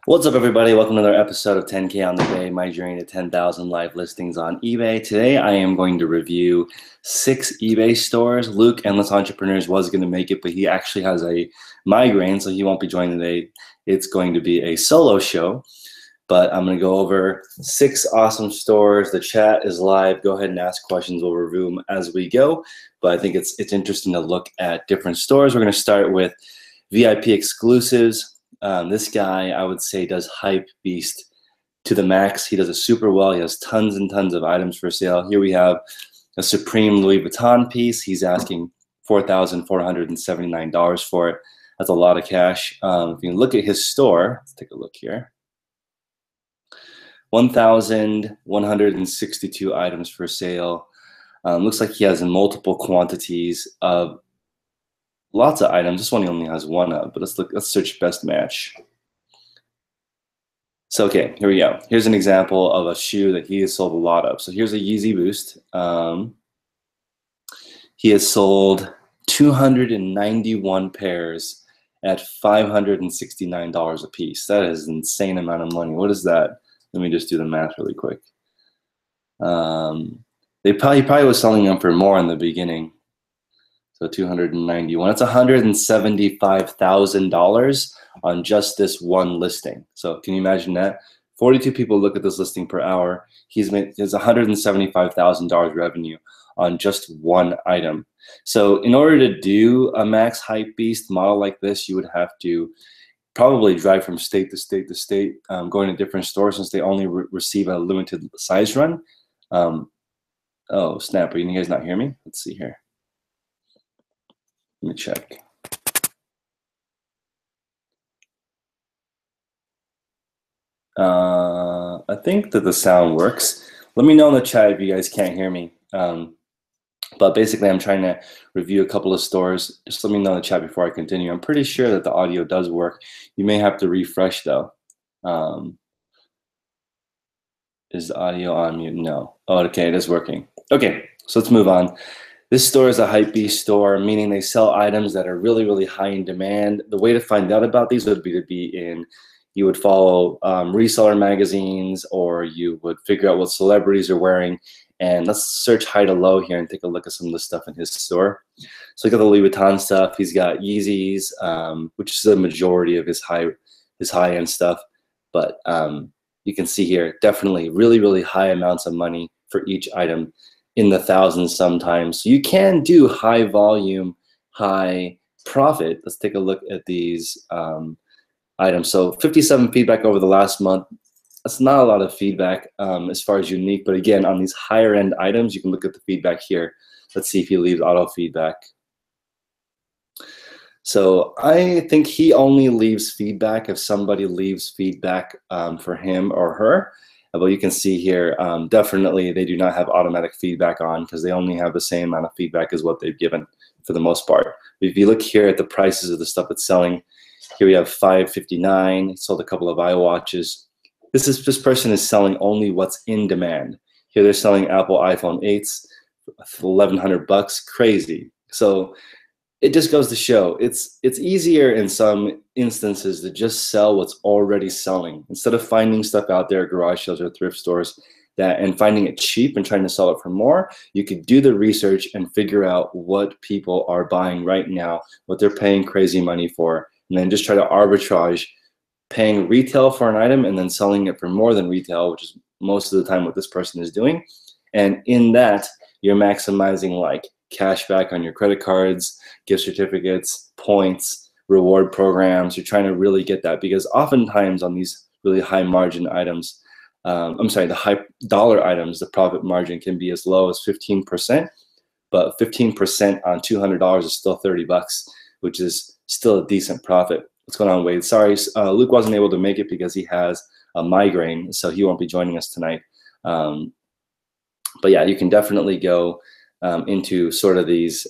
What's up, everybody? Welcome to another episode of 10K on the Day, my journey to 10,000 live listings on eBay. Today, I am going to review 6 eBay stores. Luke, Endless Entrepreneurs, was going to make it, but he actually has a migraine, so he won't be joining today. It's going to be a solo show, but I'm going to go over 6 awesome stores. The chat is live. Go ahead and ask questions. We'll review them as we go, but I think it's interesting to look at different stores. We're going to start with VIP exclusives. This guy, I would say, does hype beast to the max. He does it super well. He has tons and tons of items for sale. Here we have a Supreme Louis Vuitton piece. He's asking $4,479 for it. That's a lot of cash. If you look at his store, let's take a look here. 1,162 items for sale. Looks like he has multiple quantities of lots of items. This one he only has one of, but let's search best match. So, okay, here we go. Here's an example of a shoe that he has sold a lot of. So here's a Yeezy Boost. He has sold 291 pairs at $569 a piece. That is an insane amount of money. What is that? Let me just do the math really quick. He probably was selling them for more in the beginning. So 291. That's $175,000 on just this one listing. So can you imagine that? 42 people look at this listing per hour. He's $175,000 revenue on just one item. So in order to do a max hype beast model like this, you would have to probably drive from state to state to state, going to different stores since they only receive a limited size run. Oh snap! Are you guys not hear me? Let's see here. Let me check. I think that the sound works. Let me know in the chat if you guys can't hear me. But basically, I'm trying to review a couple of stores. Just let me know in the chat before I continue. I'm pretty sure that the audio does work. You may have to refresh, though. Is the audio on mute? No. Oh, okay, it is working. Okay, so let's move on. This store is a hypebeast store, meaning they sell items that are really, really high in demand. The way to find out about these would be you would follow reseller magazines, or you would figure out what celebrities are wearing. And let's search high to low here and take a look at some of the stuff in his store. So look at the Louis Vuitton stuff. He's got Yeezys, which is the majority of his high-end stuff. But you can see here, definitely really, really high amounts of money for each item, in the thousands sometimes. So you can do high volume, high profit. Let's take a look at these items. So 57 feedback over the last month. That's not a lot of feedback as far as unique, but again, on these higher end items, you can look at the feedback here. Let's see if he leaves auto feedback. So I think he only leaves feedback if somebody leaves feedback for him or her. But you can see here, definitely they do not have automatic feedback on because they only have the same amount of feedback as what they've given for the most part. But if you look here at the prices of the stuff it's selling, here we have $559. He sold a couple of iWatches. This person is selling only what's in demand. Here they're selling Apple iPhone 8s for $1,100, crazy. So it just goes to show it's easier in some instances to just sell what's already selling instead of finding stuff out there at garage sales or thrift stores and finding it cheap and trying to sell it for more. You could do the research and figure out what people are buying right now, what they're paying crazy money for, and then just try to arbitrage paying retail for an item and then selling it for more than retail, which is most of the time what this person is doing. And in that, you're maximizing like cash back on your credit cards, gift certificates, points, reward programs. You're trying to really get that because oftentimes on these really high margin items, the high dollar items, the profit margin can be as low as 15%, but 15% on $200 is still $30, which is still a decent profit. What's going on, Wade? Sorry, Luke wasn't able to make it because he has a migraine, so he won't be joining us tonight. But yeah, you can definitely go into sort of these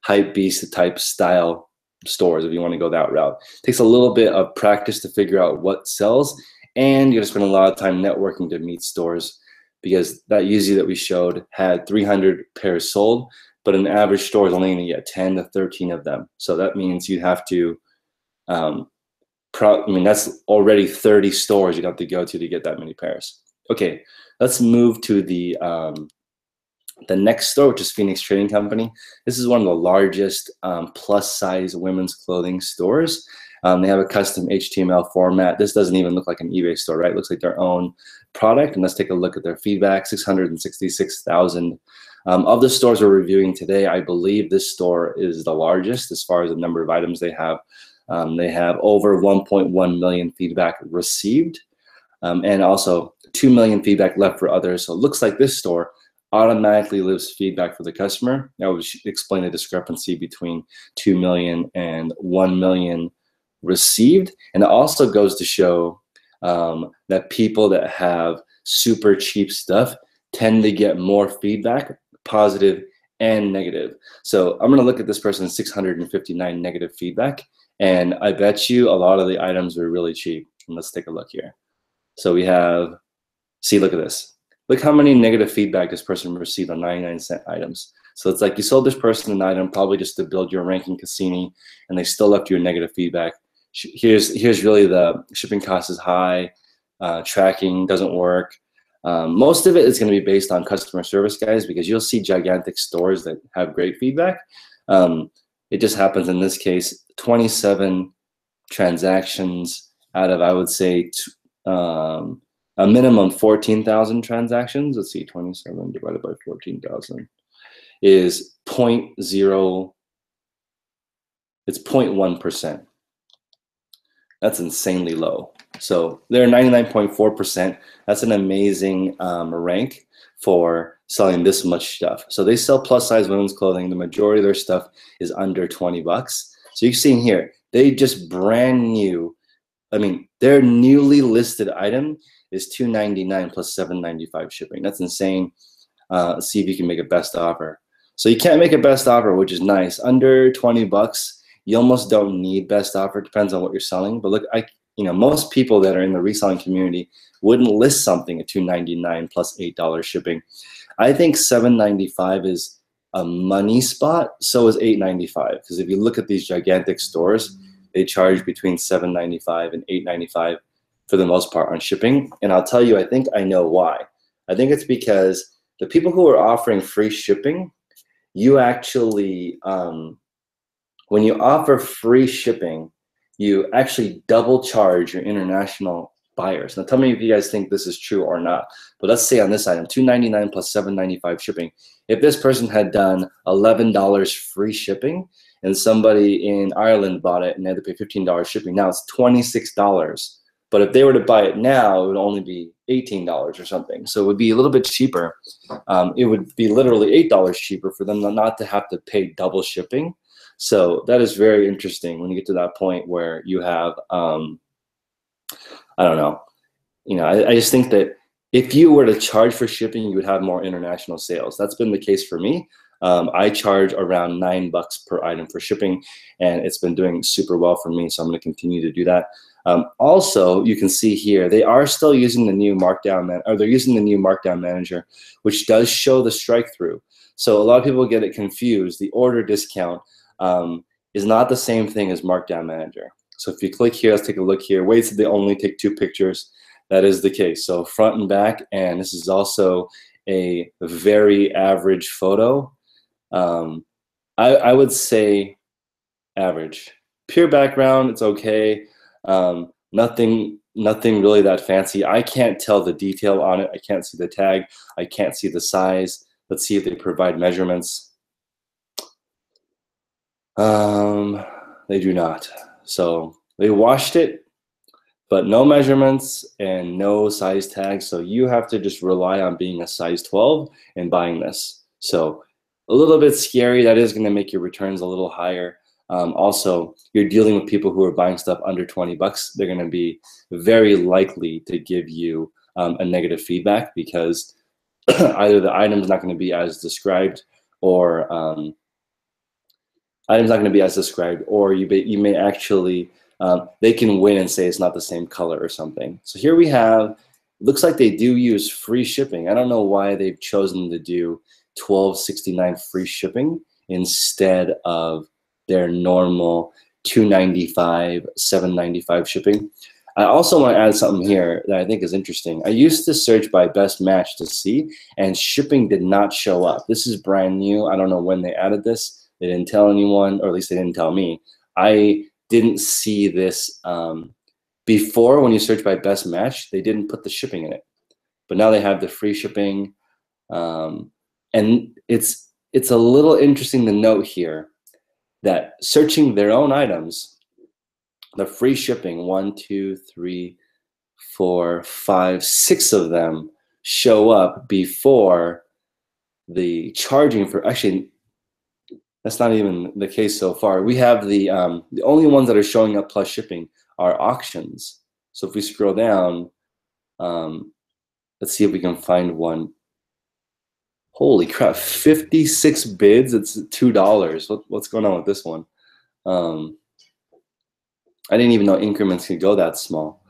hype beast type style stores if you want to go that route. It takes a little bit of practice to figure out what sells, and you're going to spend a lot of time networking to meet stores because that Yeezy that we showed had 300 pairs sold, but an average store is only going to get 10 to 13 of them. So that means you have to I mean, that's already 30 stores you'd have to go to get that many pairs. Okay, let's move to the next store, which is Phoenix Trading Company. This is one of the largest plus size women's clothing stores. They have a custom HTML format. This doesn't even look like an eBay store, right? It looks like their own product. And let's take a look at their feedback, 666,000. Of the stores we're reviewing today, I believe this store is the largest as far as the number of items they have. They have over 1.1 million feedback received, and also 2 million feedback left for others. So it looks like this store automatically leaves feedback for the customer. That would explain the discrepancy between 2 million and 1 million received. And it also goes to show that people that have super cheap stuff tend to get more feedback, positive and negative. So I'm going to look at this person's 659 negative feedback, and I bet you a lot of the items are really cheap. And let's take a look here. So we have, see, look at this. Look how many negative feedback this person received on 99-cent items. So it's like you sold this person an item probably just to build your ranking Cassini, and they still left you a negative feedback. Here's really the shipping cost is high, tracking doesn't work. Most of it is going to be based on customer service, guys, because you'll see gigantic stores that have great feedback. It just happens in this case, 27 transactions out of, I would say, a minimum 14,000 transactions. Let's see, 27 divided by 14,000 is 0.0, it's 0.1%. That's insanely low. So they're 99.4%. That's an amazing rank for selling this much stuff. So they sell plus size women's clothing. The majority of their stuff is under 20 bucks. So you've seen here, they just brand new, I mean, their newly listed item is $299 plus $795 shipping. That's insane. See if you can make a best offer. So you can't make a best offer, which is nice. Under 20 bucks, you almost don't need best offer. It depends on what you're selling. But look, most people that are in the reselling community wouldn't list something at $299 plus $8 shipping. I think $795 is a money spot. So is $895. Because if you look at these gigantic stores, they charge between $795 and $895 for the most part on shipping. And I'll tell you, I think I know why. I think it's because the people who are offering free shipping, you actually, when you offer free shipping, you actually double charge your international buyers. Now tell me if you guys think this is true or not. But let's say on this item, $299 plus $795 shipping. If this person had done $11 free shipping and somebody in Ireland bought it and they had to pay $15 shipping, now it's $26. But if they were to buy it now, it would only be $18 or something. So it would be a little bit cheaper. It would be literally $8 cheaper for them not to have to pay double shipping. So that is very interesting when you get to that point where you have, I don't know, I just think that if you were to charge for shipping, you would have more international sales. That's been the case for me. I charge around $9 per item for shipping, and it's been doing super well for me. So I'm going to continue to do that. Also, you can see here, they are still using the new markdown, they're using the new markdown manager, which does show the strike through. So a lot of people get it confused. The order discount is not the same thing as markdown manager. So if you click here, let's take a look here. Weights, they only take 2 pictures. That is the case. So front and back, and this is also a very average photo. I would say average. Pure background, it's okay. Nothing really that fancy. I can't tell the detail on it. I can't see the tag. I can't see the size. Let's see if they provide measurements. They do not. So they washed it, but no measurements and no size tags. So you have to just rely on being a size 12 and buying this. So a little bit scary. That is going to make your returns a little higher. Also, you're dealing with people who are buying stuff under 20 bucks. They're going to be very likely to give you a negative feedback because either the item's not going to be as described, or you may actually, they can win and say it's not the same color or something. So here we have, looks like they do use free shipping. I don't know why they've chosen to do $12.69 free shipping instead of their normal $2.95, $7.95 shipping. I also want to add something here that I think is interesting. I used to search by best match to see, and shipping did not show up. This is brand new. I don't know when they added this. They didn't tell anyone, or at least they didn't tell me. I didn't see this before. When you search by best match, they didn't put the shipping in it. But now they have the free shipping. And it's a little interesting to note here that searching their own items, the free shipping, 1, 2, 3, 4, 5, 6 of them show up before the charging for, actually, that's not even the case so far. We have the only ones that are showing up plus shipping are auctions. So if we scroll down, let's see if we can find one. Holy crap, 56 bids, it's $2. What's going on with this one? I didn't even know increments could go that small.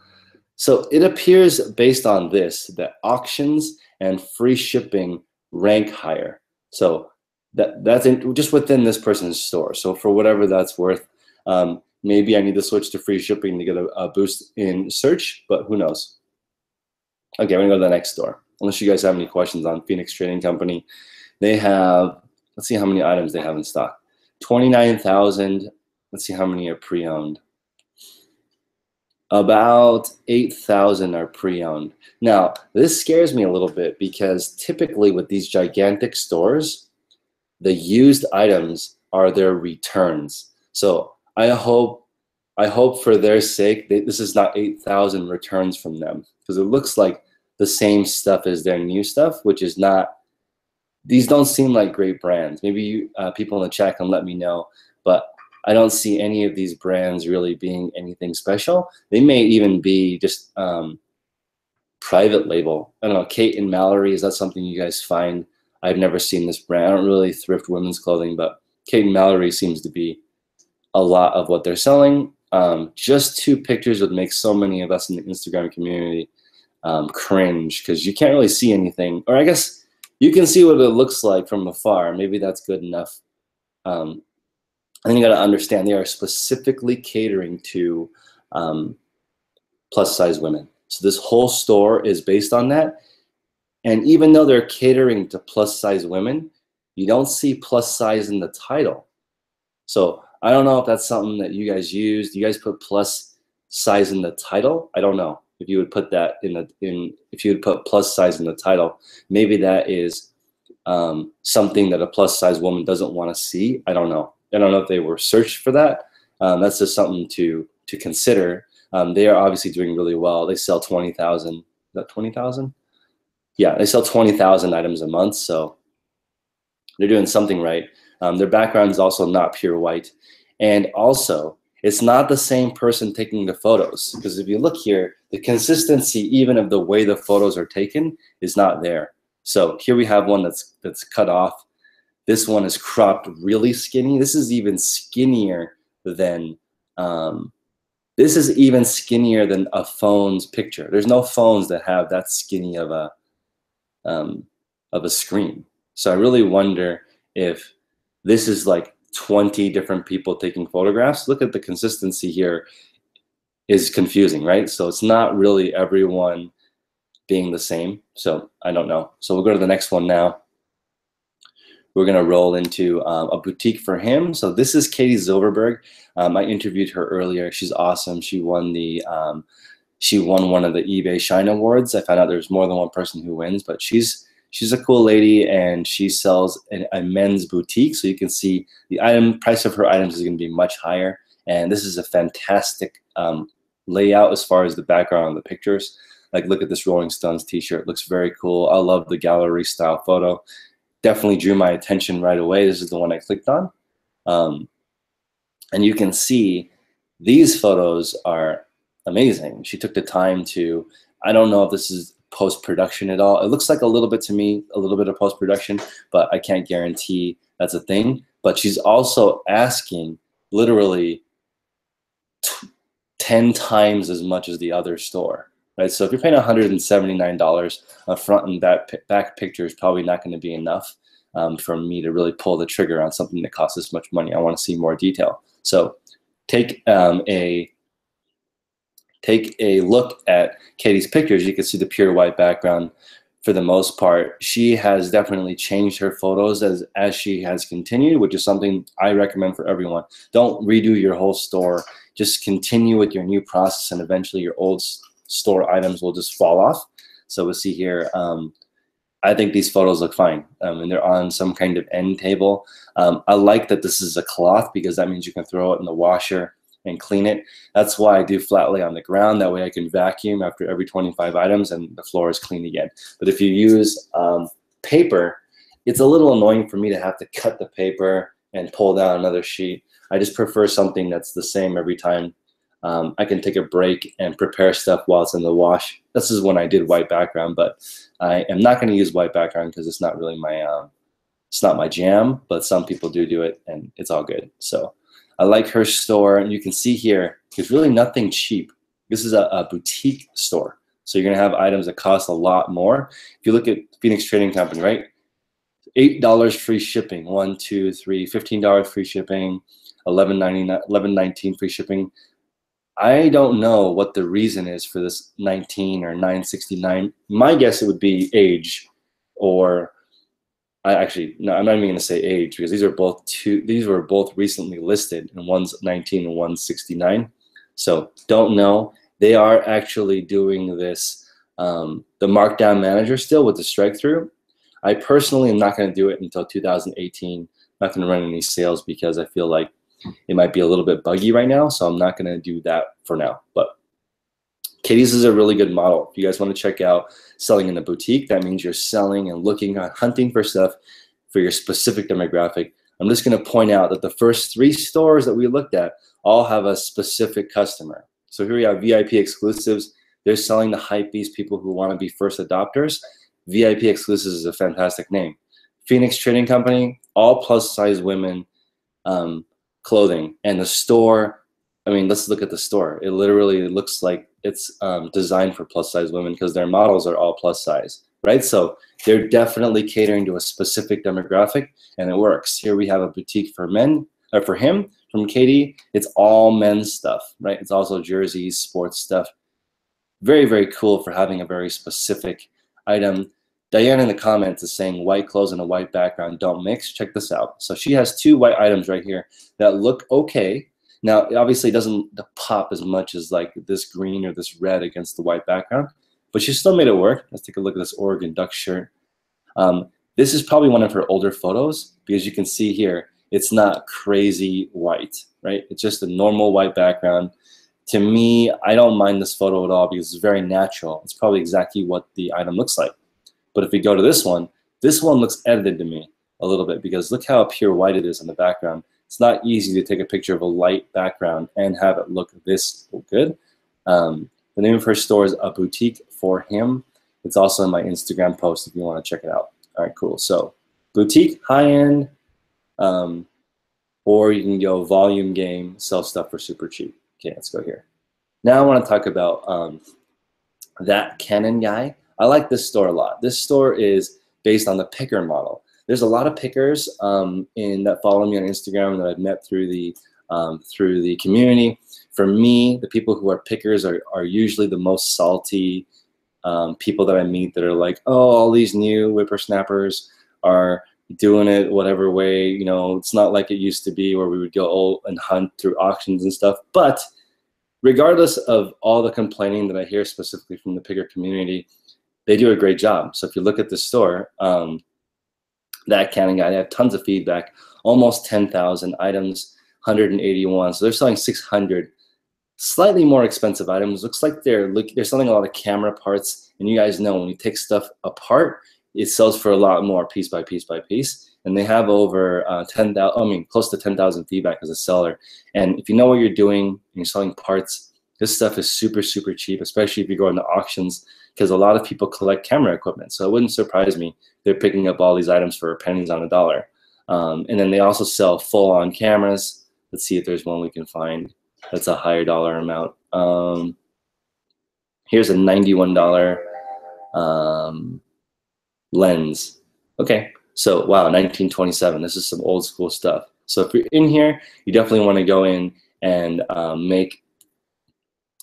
So it appears based on this that auctions and free shipping rank higher. So that's just within this person's store. So for whatever that's worth, maybe I need to switch to free shipping to get a boost in search, but who knows? Okay, we're gonna go to the next store. Unless you guys have any questions on Phoenix Trading Company. They have, let's see how many items they have in stock. 29,000. Let's see how many are pre-owned. About 8,000 are pre-owned. Now, this scares me a little bit because typically with these gigantic stores, the used items are their returns. So I hope for their sake, this is not 8,000 returns from them, because it looks like the same stuff as their new stuff, which is not, these don't seem like great brands. Maybe you, people in the chat can let me know, but I don't see any of these brands really being anything special. They may even be just private label. I don't know, Kate and Mallory, is that something you guys find? I've never seen this brand. I don't really thrift women's clothing, but Kate and Mallory seems to be a lot of what they're selling. Just 2 pictures would make so many of us in the Instagram community cringe, because you can't really see anything. Or I guess you can see what it looks like from afar. Maybe that's good enough. And then you got to understand they are specifically catering to plus size women. So this whole store is based on that. And even though they're catering to plus size women, you don't see plus size in the title. So I don't know if that's something that you guys use. Do you guys put plus size in the title? I don't know if you would put that if you would put plus size in the title. Maybe that is something that a plus size woman doesn't want to see. I don't know. I don't know if they were searched for that. That's just something to consider. They are obviously doing really well. They sell 20,000. Is that 20,000? Yeah, they sell 20,000 items a month, so they're doing something right. Their background is also not pure white. And also, it's not the same person taking the photos, because if you look here, the consistency even of the way the photos are taken is not there. So here we have one that's cut off. This one is cropped really skinny. This is even skinnier than a phone's picture. There's no phones that have that skinny of a screen. So I really wonder if this is like 20 different people taking photographs. Look at the consistency here is confusing, right? So it's not really everyone being the same. So I don't know. So we'll go to the next one now. We're gonna roll into a boutique for him. So this is Katie Zilverberg. I interviewed her earlier. She's awesome. She won one of the eBay Shine Awards. I found out there's more than one person who wins, but she's a cool lady, and she sells a men's boutique. So you can see the price of her items is gonna be much higher. And this is a fantastic layout as far as the background of the pictures. Like, look at this Rolling Stones t-shirt. It looks very cool. I love the gallery style photo. Definitely drew my attention right away. This is the one I clicked on. And you can see these photos are amazing. She took the time to, I don't know if this is post-production at all. It looks like a little bit to me, a little bit of post-production, but I can't guarantee that's a thing. But she's also asking literally 10 times as much as the other store. Right, so if you're paying $179, a front and back picture is probably not going to be enough for me to really pull the trigger on something that costs this much money. I want to see more detail. So take a look at Katie's pictures, you can see the pure white background for the most part. She has definitely changed her photos as she has continued, which is something I recommend for everyone. Don't redo your whole store. Just continue with your new process, and eventually your old store items will just fall off. So we'll see here. I think these photos look fine, and they're on some kind of end table. I like that this is a cloth because that means you can throw it in the washer and clean it. That's why I do flat lay on the ground. That way I can vacuum after every 25 items and the floor is clean again. But if you use paper, it's a little annoying for me to have to cut the paper and pull down another sheet. I just prefer something that's the same every time. I can take a break and prepare stuff while it's in the wash. This is when I did white background, but I am not going to use white background because it's not really my, it's not my jam, but some people do it and it's all good. So I like her store, and you can see here, there's really nothing cheap. This is a boutique store. So you're going to have items that cost a lot more. If you look at Phoenix Trading Company, right? $8 free shipping, $1, $2, $3, $15 free shipping, $11.99, $11.19 free shipping. I don't know what the reason is for this 19 or 9.69. My guess it would be age, or no, I'm not even going to say age because these were both recently listed, and one's 19 and one's 69. So don't know. They are actually doing this, the markdown manager still with the strike through. I personally am not going to do it until 2018. I'm not going to run any sales because I feel like it might be a little bit buggy right now, so I'm not going to do that for now. But Katie's is a really good model. If you guys want to check out selling in a boutique, that means you're selling and looking at hunting for stuff for your specific demographic. I'm just going to point out that the first 3 stores that we looked at all have a specific customer. So here we have VIP exclusives. They're selling the hypebeast, people who want to be first adopters. VIP exclusives is a fantastic name. Phoenix Trading Company, all plus size women clothing. And the store, I mean, let's look at the store. It literally looks like it's designed for plus size women because their models are all plus size, right? So they're definitely catering to a specific demographic, and it works. Here we have a boutique for men, or for him, from Katie. It's all men's stuff, right? It's also jerseys, sports stuff. Very, very cool for having a very specific item. Diane in the comments is saying white clothes and a white background don't mix. Check this out. So she has 2 white items right here that look okay. Now, obviously, it doesn't pop as much as like this green or this red against the white background, but she still made it work. Let's take a look at this Oregon Duck shirt. This is probably one of her older photos because you can see here, it's not crazy white, right? It's just a normal white background. To me, I don't mind this photo at all because it's very natural. It's probably exactly what the item looks like. But if we go to this one looks edited to me a little bit because look how pure white it is in the background. It's not easy to take a picture of a light background and have it look this good. The name of her store is A Boutique for Him. It's also in my Instagram post if you want to check it out. All right, cool. So boutique, high-end, or you can go volume game, sell stuff for super cheap. Okay, let's go here. Now I want to talk about That Canon Guy. I like this store a lot. This store is based on the picker model. There's a lot of pickers that follow me on Instagram that I've met through the community. For me, the people who are pickers are usually the most salty people that I meet that are like, oh, all these new whippersnappers are doing it whatever way. You know, it's not like it used to be where we would go and hunt through auctions and stuff. But regardless of all the complaining that I hear specifically from the picker community, they do a great job. So if you look at the store, That Canon Guy, they have tons of feedback, almost 10,000 items, 181. So they're selling 600 slightly more expensive items. Looks like they're selling a lot of camera parts. And you guys know when you take stuff apart, it sells for a lot more piece by piece by piece. And they have over 10,000, I mean, close to 10,000 feedback as a seller. And if you know what you're doing and you're selling parts, this stuff is super, super cheap, especially if you go into auctions, because a lot of people collect camera equipment. So it wouldn't surprise me they're picking up all these items for pennies on a dollar. And then they also sell full-on cameras. Let's see if there's one we can find that's a higher dollar amount. Here's a $91 lens. Okay, so wow, 1927. This is some old school stuff. So if you're in here, you definitely want to go in and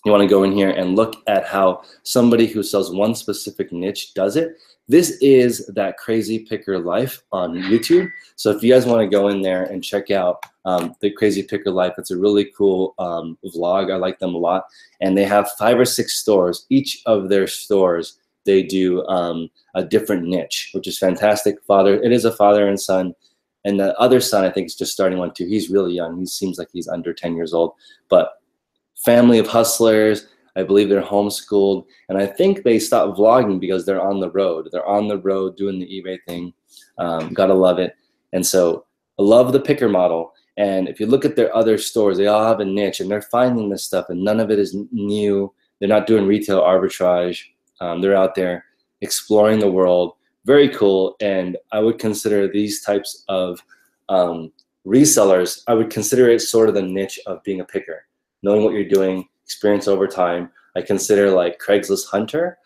you want to go in here and look at how somebody who sells one specific niche does it. This is that Crazy Picker Life on YouTube. So if you guys want to go in there and check out the Crazy Picker Life, it's a really cool vlog. I like them a lot. And they have 5 or 6 stores. Each of their stores, they do a different niche, which is fantastic. It is a father and son. And the other son, I think, is just starting one too. He's really young. He seems like he's under 10 years old. But family of hustlers, I believe they're homeschooled, and I think they stopped vlogging because they're on the road. They're on the road doing the eBay thing. Gotta love it. And so I love the picker model. And if you look at their other stores, they all have a niche, and they're finding this stuff, and none of it is new. They're not doing retail arbitrage. They're out there exploring the world. Very cool. And I would consider these types of resellers, I would consider it sort of the niche of being a picker. Knowing what you're doing, experience over time. I consider like Craigslist Hunter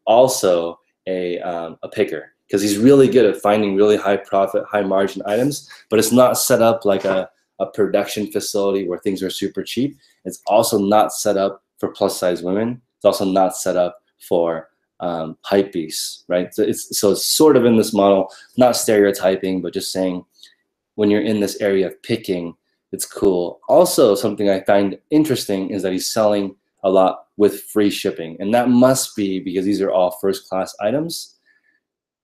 also a picker, because he's really good at finding really high profit, high margin items, but it's not set up like a production facility where things are super cheap. It's also not set up for plus size women. It's also not set up for hype beasts, right? So it's sort of in this model, not stereotyping, but just saying when you're in this area of picking, it's cool. Also, something I find interesting is that he's selling a lot with free shipping. And that must be because these are all first-class items,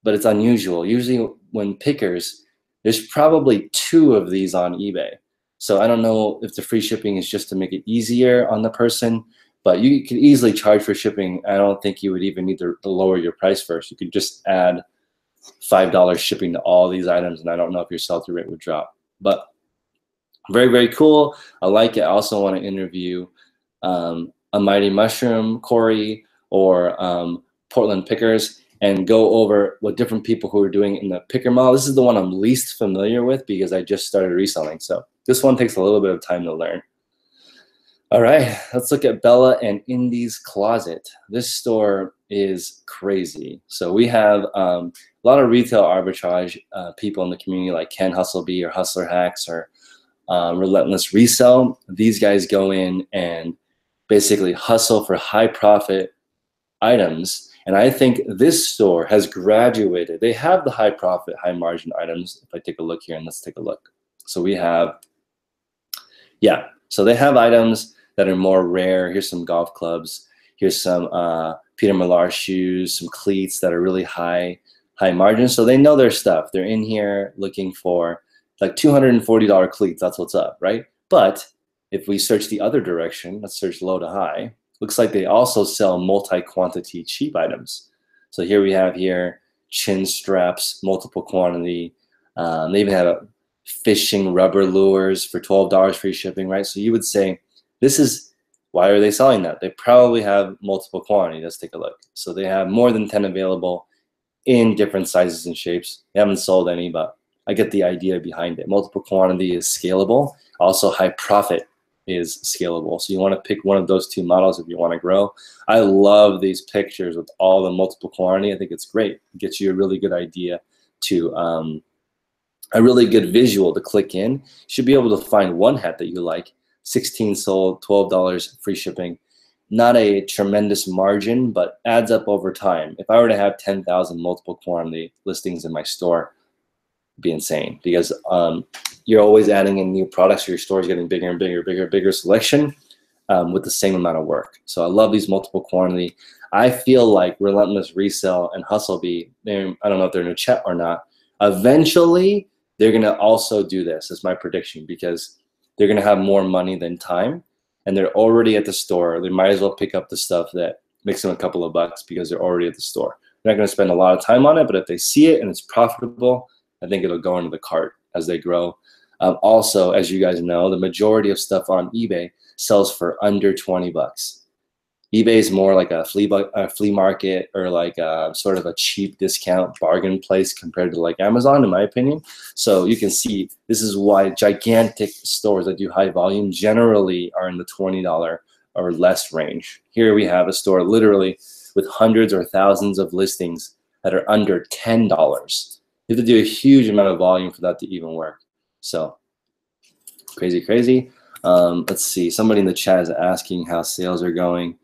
but it's unusual. Usually when pickers, there's probably 2 of these on eBay. So I don't know if the free shipping is just to make it easier on the person, but you could easily charge for shipping. I don't think you would even need to lower your price first. You could just add $5 shipping to all these items, and I don't know if your sell-through rate would drop. But very, very cool. I like it. I also want to interview a Mighty Mushroom, Corey, or Portland Pickers, and go over what different people who are doing in the picker model. This is the one I'm least familiar with because I just started reselling. So this one takes a little bit of time to learn. All right, let's look at Bella and Indy's Closet. This store is crazy. So we have a lot of retail arbitrage people in the community like Ken Hustlebee or Hustler Hacks or Relentless Resell. These guys go in and basically hustle for high profit items. And I think this store has graduated. They have the high profit, high margin items. If I take a look here, and let's take a look. So we have, yeah, so they have items that are more rare. Here's some golf clubs. Here's some Peter Millar shoes, some cleats that are really high margin. So they know their stuff. They're in here looking for like $240 cleats, that's what's up, right? But if we search the other direction, let's search low to high, looks like they also sell multi-quantity cheap items. So here we have chin straps, multiple quantity. They even have fishing rubber lures for $12 free shipping, right? So you would say, why are they selling that? They probably have multiple quantity. Let's take a look. So they have more than 10 available in different sizes and shapes. They haven't sold any, but I get the idea behind it. Multiple quantity is scalable. Also, high profit is scalable. So you want to pick one of those 2 models if you want to grow. I love these pictures with all the multiple quantity. I think it's great. It gets you a really good idea to, a really good visual to click in. You should be able to find one hat that you like. 16 sold, $12 free shipping. Not a tremendous margin, but adds up over time. If I were to have 10,000 multiple quantity listings in my store, be insane, because you're always adding in new products. Your store is getting bigger and bigger selection with the same amount of work. So I love these multiple quantity. I feel like Relentless Resell and Hustlebee, I don't know if they're in a chat or not, eventually they're going to also do this. It's my prediction, because they're going to have more money than time, and they're already at the store. They might as well pick up the stuff that makes them a couple of bucks because they're already at the store. They're not going to spend a lot of time on it, but if they see it and it's profitable, I think it'll go into the cart as they grow. Also, as you guys know, the majority of stuff on eBay sells for under 20 bucks. eBay is more like a flea market, or like sort of a cheap discount bargain place compared to like Amazon, in my opinion. So you can see this is why gigantic stores that do high volume generally are in the $20 or less range. Here we have a store literally with hundreds or thousands of listings that are under $10. You have to do a huge amount of volume for that to even work. So crazy, crazy. Let's see. Somebody in the chat is asking how sales are going.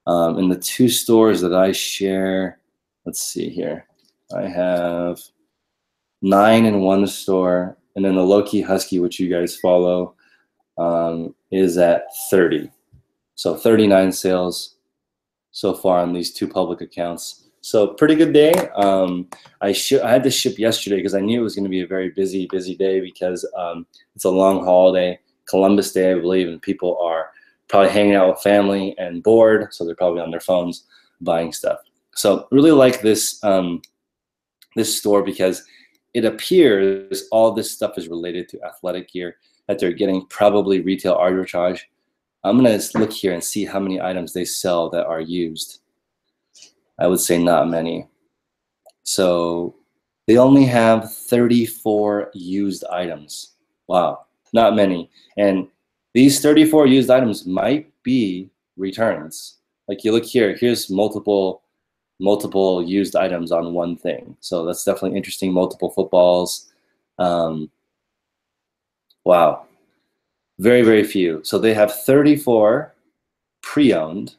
In the 2 stores that I share, let's see here. I have 9 in one store, and then the Low-Key Husky, which you guys follow, is at 30. So 39 sales so far on these 2 public accounts. So pretty good day. I had to ship yesterday because I knew it was going to be a very busy day because it's a long holiday, Columbus Day, I believe, and people are probably hanging out with family and bored, so they're probably on their phones buying stuff. So really like this this store because it appears all this stuff is related to athletic gear, that they're getting probably retail arbitrage. I'm gonna look here and see how many items they sell that are used. I would say not many. So they only have 34 used items. Wow, not many. And these 34 used items might be returns. Like you look here, here's multiple used items on one thing. So that's definitely interesting. Multiple footballs. Wow, very, very few. So they have 34 pre-owned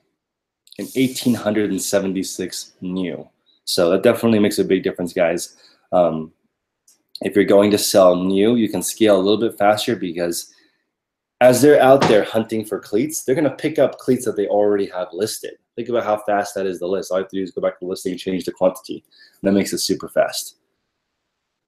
and 1,876 new. So that definitely makes a big difference, guys. If you're going to sell new, you can scale a little bit faster because as they're out there hunting for cleats, they're gonna pick up cleats that they already have listed. Think about how fast that is to list. All I have to do is go back to the listing and change the quantity. And that makes it super fast.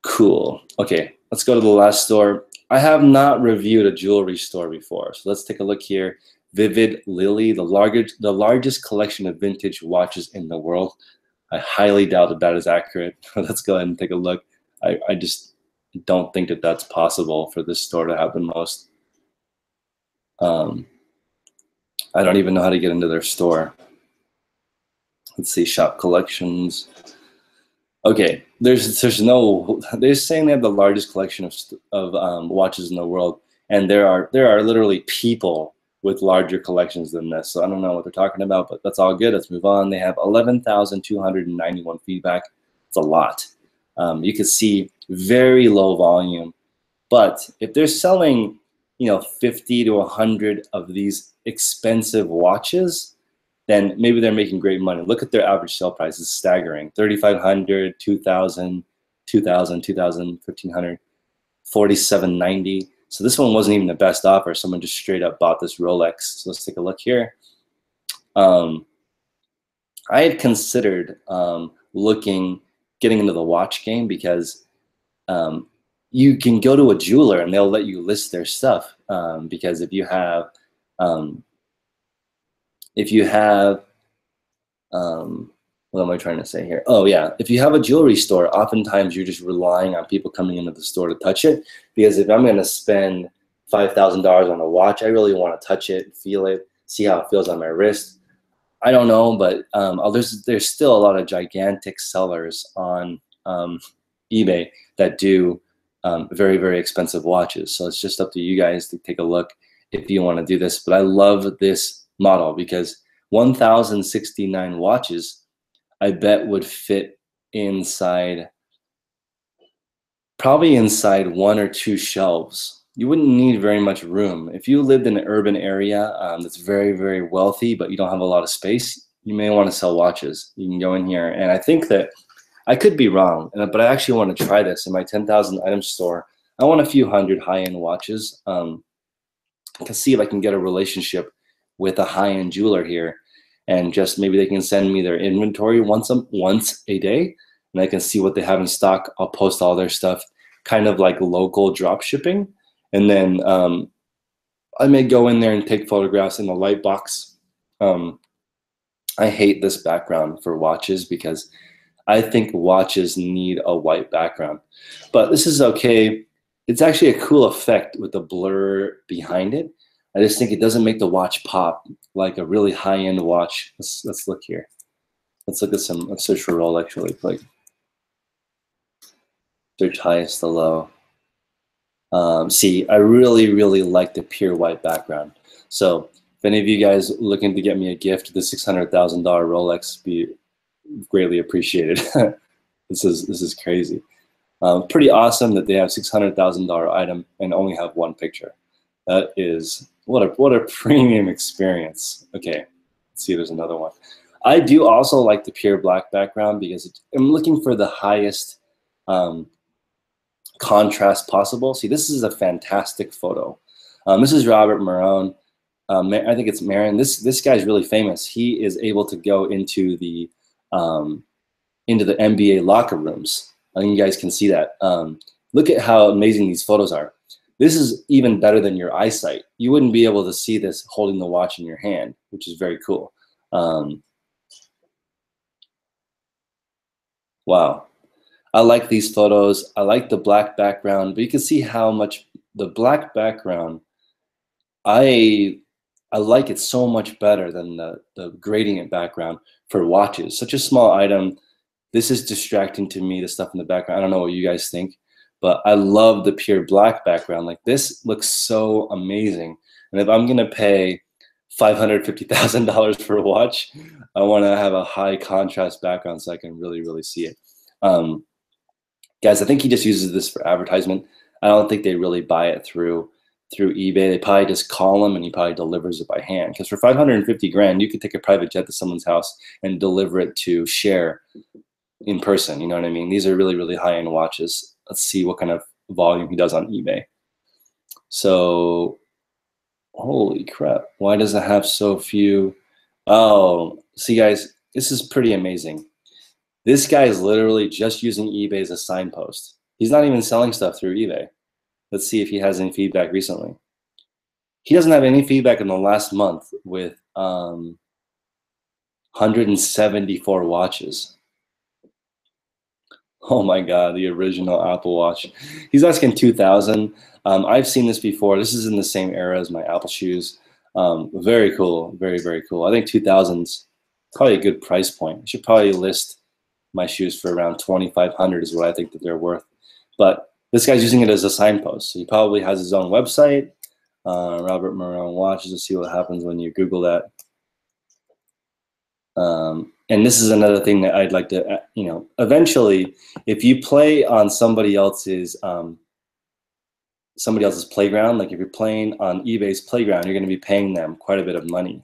Cool. Okay, let's go to the last store. I have not reviewed a jewelry store before, so let's take a look here. Vivid Lily, the largest collection of vintage watches in the world. I highly doubt that is accurate. Let's go ahead and take a look. I just don't think that that's possible for this store to have the most. I don't even know how to get into their store. Let's see, shop collections. Okay, they're saying they have the largest collection of watches in the world, and there are literally people with larger collections than this. So I don't know what they're talking about, but that's all good. Let's move on. They have 11,291 feedback. It's a lot. You can see very low volume, but if they're selling, 50 to 100 of these expensive watches, then maybe they're making great money. Look at their average sale price. It's staggering. 3,500, 2,000, 2,000, 2,000, 1,500, 4,790. So this one wasn't even the best offer. Someone just straight up bought this Rolex. So let's take a look here. I had considered getting into the watch game because you can go to a jeweler and they'll let you list their stuff. Because if you have what am I trying to say here? Oh yeah, if you have a jewelry store, oftentimes you're just relying on people coming into the store to touch it. Because if I'm gonna spend $5,000 on a watch, I really want to touch it, feel it, see how it feels on my wrist. I don't know, but there's still a lot of gigantic sellers on eBay that do very, very expensive watches. So it's just up to you guys to take a look if you want to do this. But I love this model because 1,069 watches, I bet would fit probably inside 1 or 2 shelves. You wouldn't need very much room. If you lived in an urban area that's very, very wealthy, but you don't have a lot of space, you may want to sell watches. You can go in here, and I think that I could be wrong, but I actually want to try this in my 10,000 item store. I want a few hundred high-end watches to see if I can get a relationship with a high-end jeweler here, and just maybe they can send me their inventory once a day, and I can see what they have in stock. I'll post all their stuff, kind of like local drop shipping, and then I may go in there and take photographs in the light box. I hate this background for watches because I think watches need a white background, but this is okay. It's actually a cool effect with the blur behind it. I just think it doesn't make the watch pop like a really high-end watch. Let's look here. Let's search for Rolex really quick. Search highest to low. See, I really, really like the pure white background. So if any of you guys looking to get me a gift, the $600,000 Rolex, be greatly appreciated. This is crazy. Pretty awesome that they have $600,000 item and only have one picture. That is, what a premium experience. Okay, let's see, there's another one. I do also like the pure black background because I'm looking for the highest contrast possible. See, this is a fantastic photo. This is Robert Marone. I think it's Marin. This guy's really famous. He is able to go into the NBA locker rooms. I think you guys can see that. Look at how amazing these photos are. This is even better than your eyesight. You wouldn't be able to see this holding the watch in your hand, which is very cool. Wow. I like these photos. I like the black background, but you can see how much the black background, I like it so much better than the gradient background for watches. Such a small item. This is distracting to me, the stuff in the background. I don't know what you guys think, but I love the pure black background. Like, this looks so amazing. And if I'm gonna pay $550,000 for a watch, I wanna have a high contrast background so I can really, really see it. Guys, I think he just uses this for advertisement. I don't think they really buy it through eBay. They probably just call him and he probably delivers it by hand. Because for 550 grand, you could take a private jet to someone's house and deliver it to share in person. You know what I mean? These are really, really high-end watches. Let's see what kind of volume he does on eBay. So, holy crap. Why does it have so few? Oh, see guys, this is pretty amazing. This guy is literally just using eBay as a signpost. He's not even selling stuff through eBay. Let's see if he has any feedback recently. He doesn't have any feedback in the last month with 174 watches. Oh my God, the original Apple Watch. He's asking 2,000. I've seen this before. This is in the same era as my Apple shoes. Very cool, very, very cool. I think 2,000's probably a good price point. I should probably list my shoes for around 2,500 is what I think that they're worth. But this guy's using it as a signpost. So he probably has his own website, Robert Marone watches, to see what happens when you Google that. And this is another thing that I'd like to, eventually, if you play on somebody else's playground, like if you're playing on eBay's playground, you're going to be paying them quite a bit of money.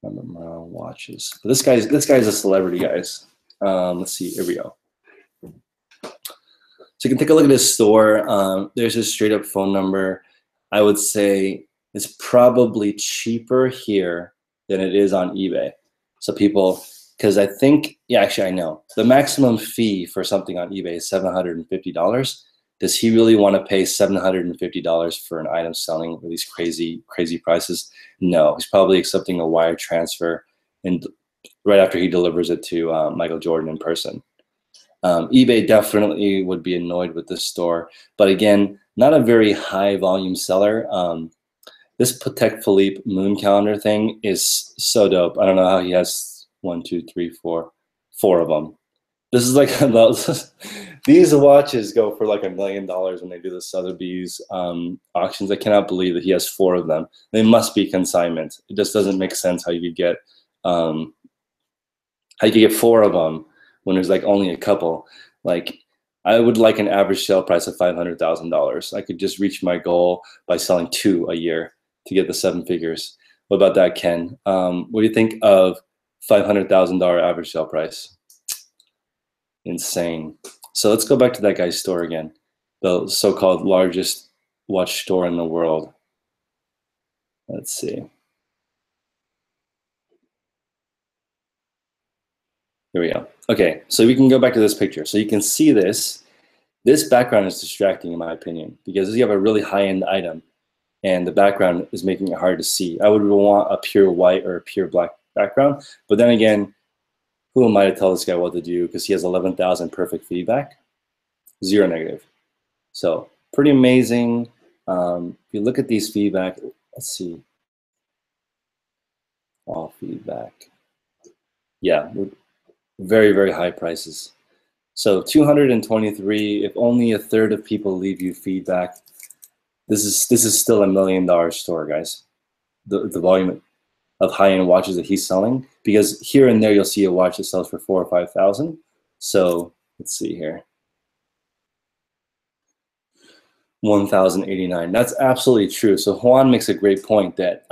Robert Marone watches. But this guy's a celebrity, guys. Let's see. Here we go. So you can take a look at his store. There's his straight up phone number. I would say it's probably cheaper here than it is on eBay. So people, because I think, yeah, actually I know. The maximum fee for something on eBay is $750. Does he really want to pay $750 for an item selling for these crazy, crazy prices? No, he's probably accepting a wire transfer and right after he delivers it to Michael Jordan in person. eBay definitely would be annoyed with this store, but again, not a very high volume seller. This Patek Philippe moon calendar thing is so dope. I don't know how he has 1, 2, 3, 4 of them. This is like these watches go for like $1 million when they do the Sotheby's auctions. I cannot believe that he has 4 of them. They must be consignment. It just doesn't make sense how you could get 4 of them when there's like only a couple. Like, I would like an average sale price of $500,000. I could just reach my goal by selling 2 a year to get the 7 figures. What about that, Ken? What do you think of $500,000 average sale price? Insane. So let's go back to that guy's store again, the so-called largest watch store in the world. Let's see. Here we go. Okay, so we can go back to this picture. So you can see this. This background is distracting in my opinion because you have a really high-end item and the background is making it hard to see. I would want a pure white or a pure black background, but then again, who am I to tell this guy what to do because he has 11,000 perfect feedback, 0 negative. So pretty amazing. If you look at these feedback, let's see. All feedback. Yeah, very, very high prices. So 223, if only a third of people leave you feedback, this is still $1 million store, guys. The volume of high-end watches that he's selling, because here and there you'll see a watch that sells for 4,000 or 5,000. So let's see here. 1,089. That's absolutely true. So Juan makes a great point that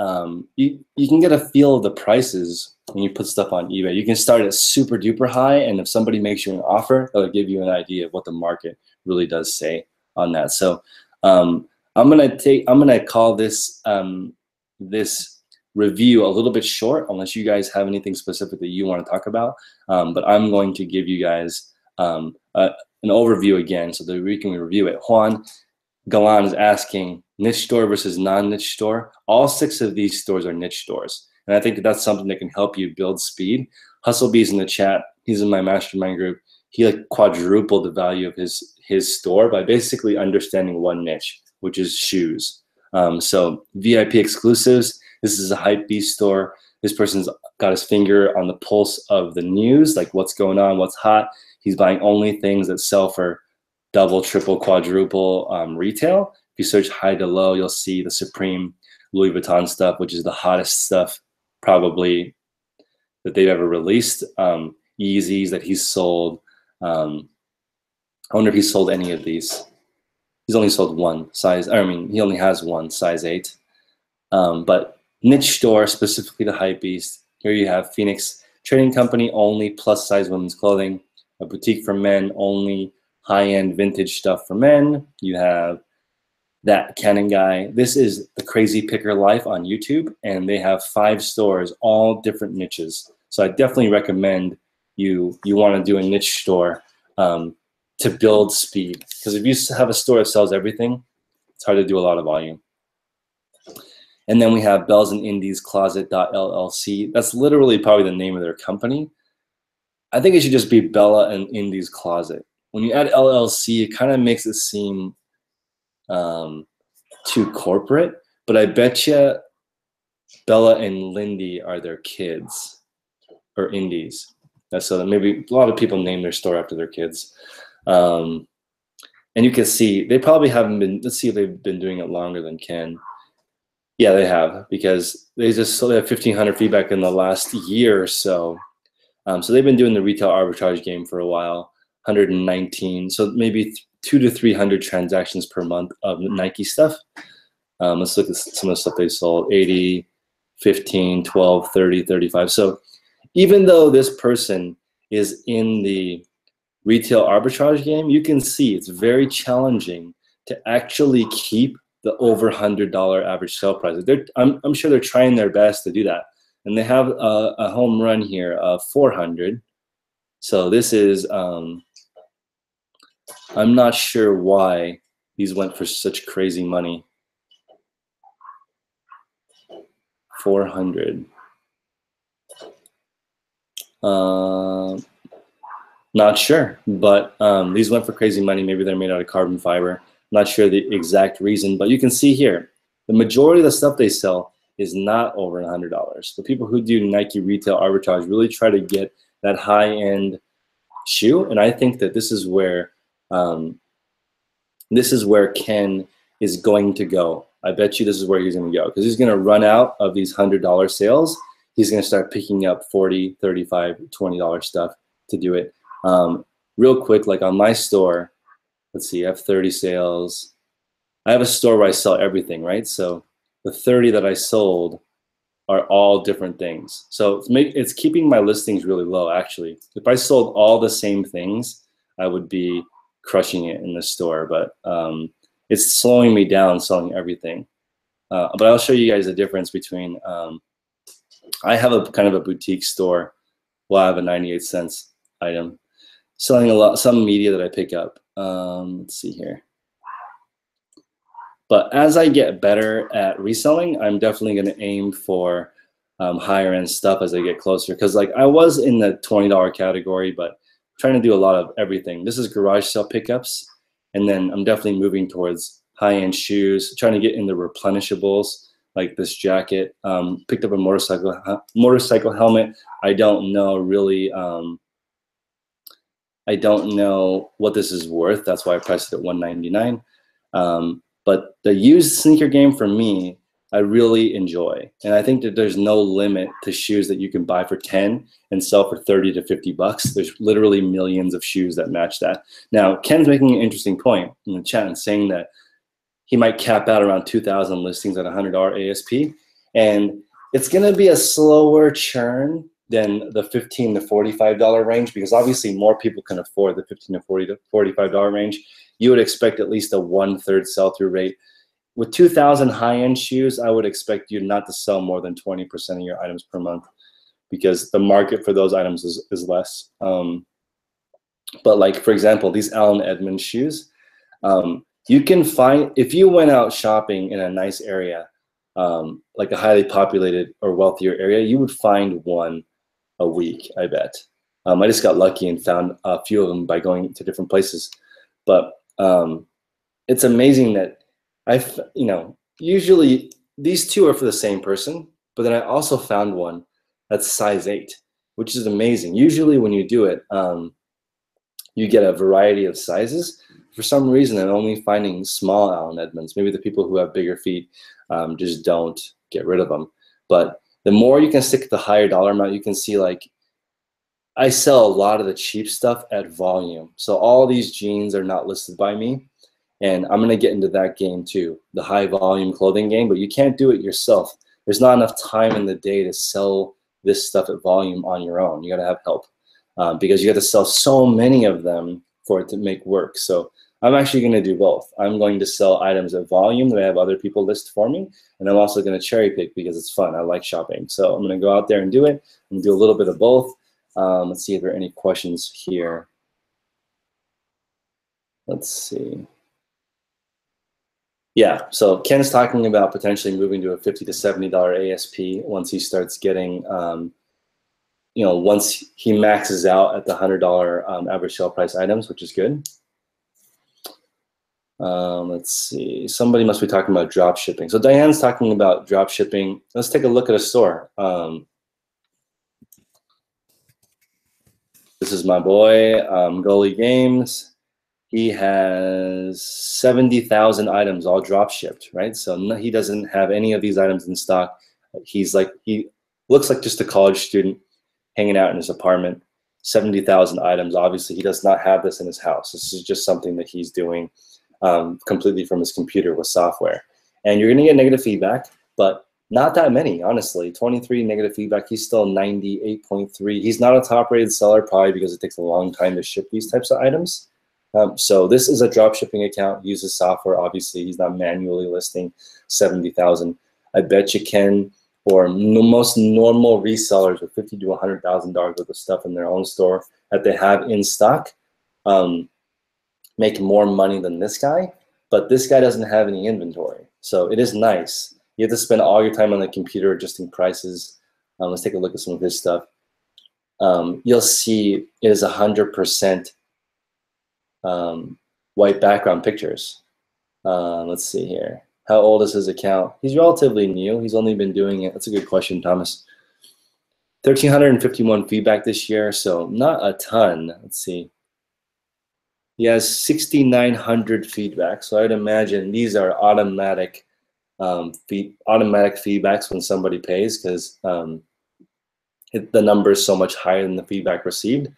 you can get a feel of the prices when you put stuff on eBay. You can start at super duper high, and if somebody makes you an offer, it'll give you an idea of what the market really does say on that. So I'm gonna call this this review a little bit short, unless you guys have anything specific that you want to talk about. But I'm going to give you guys an overview again so that we can review it. Juan Galan is asking niche store versus non-niche store. All 6 of these stores are niche stores. And I think that that's something that can help you build speed. Hustlebee's in the chat. He's in my mastermind group. He like quadrupled the value of his store by basically understanding one niche, which is shoes. So VIP exclusives. This is a hype beast store. This person's got his finger on the pulse of the news, like what's going on, what's hot. He's buying only things that sell for double, triple, quadruple retail. If you search high to low, you'll see the Supreme Louis Vuitton stuff, which is the hottest stuff probably that they've ever released. Yeezys that he's sold. I wonder if he sold any of these. He's only sold one size. I mean, he only has one size 8. But niche store, specifically the Hypebeast. Here you have Phoenix Trading Company, only plus size women's clothing. A boutique for men, only high-end vintage stuff for men. You have that Canon guy. This is the Crazy Picker Life on YouTube, and they have 5 stores, all different niches. So I definitely recommend you want to do a niche store to build speed. Because if you have a store that sells everything, it's hard to do a lot of volume. And then we have Bells and Indies Closet.llc. That's literally probably the name of their company. I think it should just be Bella and Indies Closet. When you add LLC, it kind of makes it seem too corporate, but I bet you Bella and Lindy are their kids, or Indies. So maybe a lot of people name their store after their kids. And you can see they probably haven't been, let's see if they've been doing it longer than Ken. Yeah, they have, because they have 1,500 feedback in the last year or so. So they've been doing the retail arbitrage game for a while, 119. So maybe 200 to 300 transactions per month of Nike stuff. Let's look at some of the stuff they sold: 80, 15, 12, 30, 35. So even though this person is in the retail arbitrage game, you can see it's very challenging to actually keep the over $100 average sale price. I'm sure they're trying their best to do that. And they have a home run here of 400. So this is, I'm not sure why these went for such crazy money. 400. Not sure, but these went for crazy money. Maybe they're made out of carbon fiber. Not sure the exact reason, but you can see here, the majority of the stuff they sell is not over $100. The people who do Nike retail arbitrage really try to get that high-end shoe, and I think that this is where Ken is going to go. I bet you this is where he's going to go, because he's going to run out of these $100 sales. He's going to start picking up $40, $35, $20 stuff to do it. Real quick, like on my store, let's see, I have 30 sales. I have a store where I sell everything, right? So the 30 that I sold are all different things. So it's keeping my listings really low, actually. If I sold all the same things, I would be crushing it in the store, but it's slowing me down selling everything. But I'll show you guys the difference between, I have a kind of a boutique store. Well, I have a 98 cents item, selling some media that I pick up. Let's see here. But as I get better at reselling, I'm definitely going to aim for higher end stuff as I get closer. Because like I was in the $20 category, but trying to do a lot of everything. This is garage sale pickups. And then I'm definitely moving towards high end shoes, trying to get in the replenishables, like this jacket. Picked up a motorcycle helmet. I don't know really. I don't know what this is worth. That's why I priced it at $199. But the used sneaker game for me, I really enjoy. And I think that there's no limit to shoes that you can buy for 10 and sell for 30 to 50 bucks. There's literally millions of shoes that match that. Now, Ken's making an interesting point in the chat and saying that he might cap out around 2,000 listings at $100 ASP. And it's going to be a slower churn than the $15 to $45 range, because obviously more people can afford the $15 to $45 range. You would expect at least a 1/3 sell-through rate. With 2,000 high-end shoes, I would expect you not to sell more than 20% of your items per month, because the market for those items is less. But like, for example, these Allen Edmonds shoes, you can find, if you went out shopping in a nice area, like a highly populated or wealthier area, you would find one a week, I bet. I just got lucky and found a few of them by going to different places. But it's amazing that usually these two are for the same person, but then I also found one that's size 8, which is amazing. Usually when you do it, you get a variety of sizes. For some reason, I'm only finding small Allen Edmonds. Maybe the people who have bigger feet just don't get rid of them. But the more you can stick to the higher dollar amount, you can see, like, I sell a lot of the cheap stuff at volume. So all these jeans are not listed by me. And I'm going to get into that game too, the high volume clothing game, but you can't do it yourself. There's not enough time in the day to sell this stuff at volume on your own. You got to have help because you got to sell so many of them for it to make work. So I'm actually going to do both. I'm going to sell items at volume that I have other people list for me. And I'm also going to cherry pick because it's fun. I like shopping. So I'm going to go out there and do it and do a little bit of both. Let's see if there are any questions here. Let's see. Yeah, so Ken's talking about potentially moving to a $50 to $70 ASP once he starts getting, once he maxes out at the $100 average sale price items, which is good. Let's see, somebody must be talking about drop shipping. So Diane's talking about drop shipping. Let's take a look at a store. This is my boy, Goalie Games. He has 70,000 items all drop shipped, right? So no, he doesn't have any of these items in stock. He looks like just a college student hanging out in his apartment. 70,000 items. Obviously, he does not have this in his house. This is just something that he's doing completely from his computer with software. And you're going to get negative feedback, but not that many, honestly. 23 negative feedback. He's still 98.3. He's not a top-rated seller, probably because it takes a long time to ship these types of items. So this is a drop shipping account, uses software. Obviously, he's not manually listing 70,000. I bet you Ken or most normal resellers with $50,000 to $100,000 worth of stuff in their own store that they have in stock make more money than this guy. But this guy doesn't have any inventory. So it is nice. You have to spend all your time on the computer adjusting prices. Let's take a look at some of his stuff. You'll see it is 100% white background pictures. Let's see here. How old is his account? He's relatively new. He's only been doing it. That's a good question, Thomas. 1,351 feedback this year, so not a ton. Let's see. He has 6,900 feedback, so I'd imagine these are automatic feedbacks when somebody pays, because the number is so much higher than the feedback received.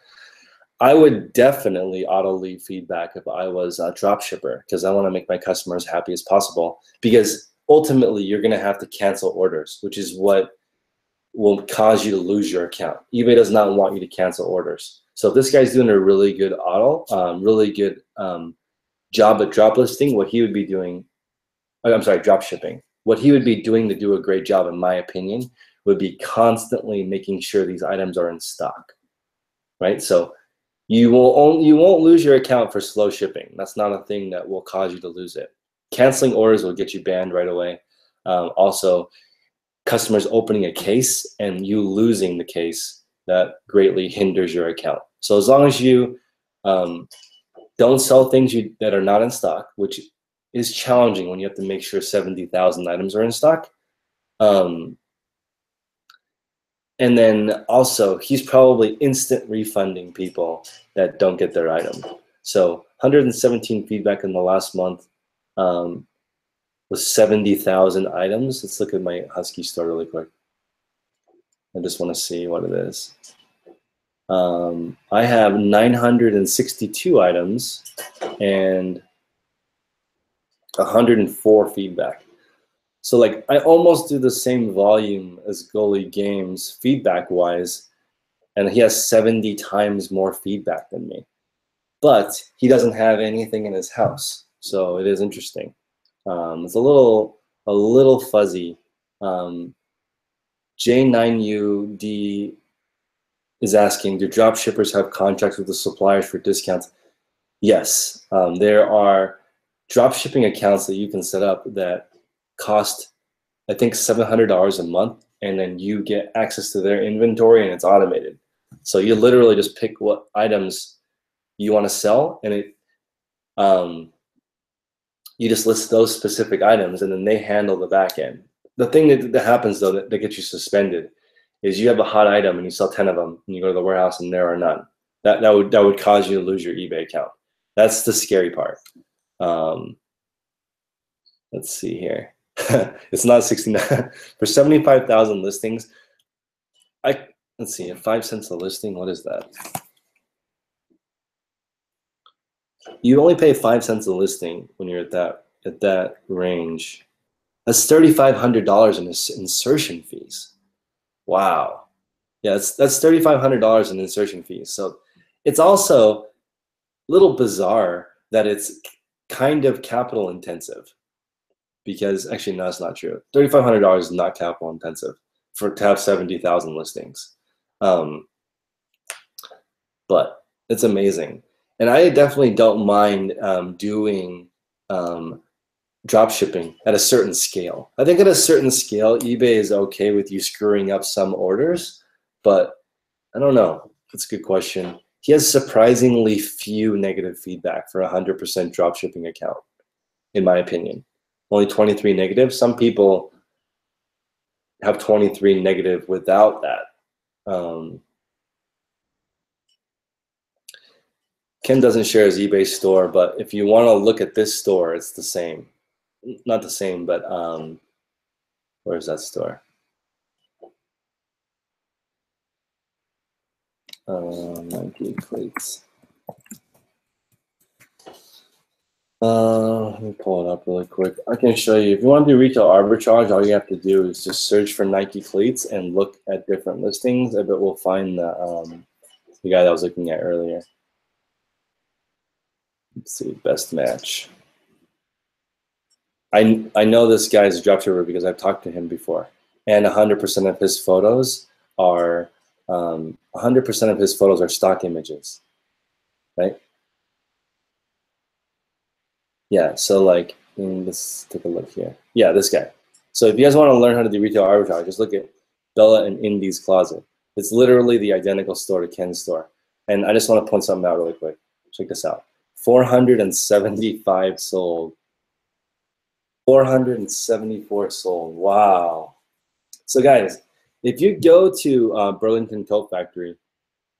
I would definitely auto leave feedback if I was a drop shipper, because I want to make my customers happy as possible, because ultimately you're going to have to cancel orders, which is what will cause you to lose your account. eBay does not want you to cancel orders. So if this guy's doing a really good really good job at drop listing, what he would be doing, drop shipping, what he would be doing to do a great job, in my opinion, would be constantly making sure these items are in stock, right? So you won't lose your account for slow shipping. That's not a thing that will cause you to lose it. Canceling orders will get you banned right away. Also, customers opening a case and you losing the case, that greatly hinders your account. So as long as you don't sell things that are not in stock, which is challenging when you have to make sure 70,000 items are in stock. And then also, he's probably instant refunding people that don't get their item. So 117 feedback in the last month with 70,000 items. Let's look at my Husky store really quick. I just want to see what it is. I have 962 items, and 104 feedback. So like I almost do the same volume as Gully Games feedback wise, and he has 70 times more feedback than me. But he doesn't have anything in his house, so it is interesting. It's a little fuzzy. J9UD is asking, do drop shippers have contracts with the suppliers for discounts? Yes, there are drop shipping accounts that you can set up that cost, I think, $700 a month, and then you get access to their inventory and it's automated. So you literally just pick what items you want to sell, and you just list those specific items, and then they handle the back end. The thing that happens though that gets you suspended is you have a hot item and you sell 10 of them, and you go to the warehouse and there are none. That would cause you to lose your eBay account. That's the scary part. Let's see here. It's not 69 for 75,000 listings. Let's see, at 5 cents a listing. What is that? You only pay 5 cents a listing when you're at that range. That's $3,500 in insertion fees. Wow. Yeah, that's $3,500 in insertion fees. So it's also a little bizarre that it's kind of capital intensive, because actually no, that's not true. $3,500 is not capital intensive to have 70,000 listings. But it's amazing. And I definitely don't mind doing drop shipping at a certain scale. I think at a certain scale, eBay is okay with you screwing up some orders, but I don't know. That's a good question. He has surprisingly few negative feedback for a 100% drop shipping account, in my opinion. Only 23 negative. Some people have 23 negative without that. Ken doesn't share his eBay store, but if you want to look at this store, it's the same. Not the same, but where's that store? Nike cleats. Let me pull it up really quick. I can show you. If you want to do retail arbitrage, all you have to do is just search for Nike cleats and look at different listings. I bet we'll find the guy that I was looking at earlier. Let's see, best match. I know this guy's a dropshipper because I've talked to him before, and 100% of his photos are 100% of his photos are stock images, right? Yeah, so like, let's take a look here. Yeah, this guy. So if you guys want to learn how to do retail arbitrage, just look at Bella and Indy's closet. It's literally the identical store to Ken's store. And I just want to point something out really quick. Check this out. 475 sold. 474 sold. Wow. So guys, if you go to Burlington Coat Factory,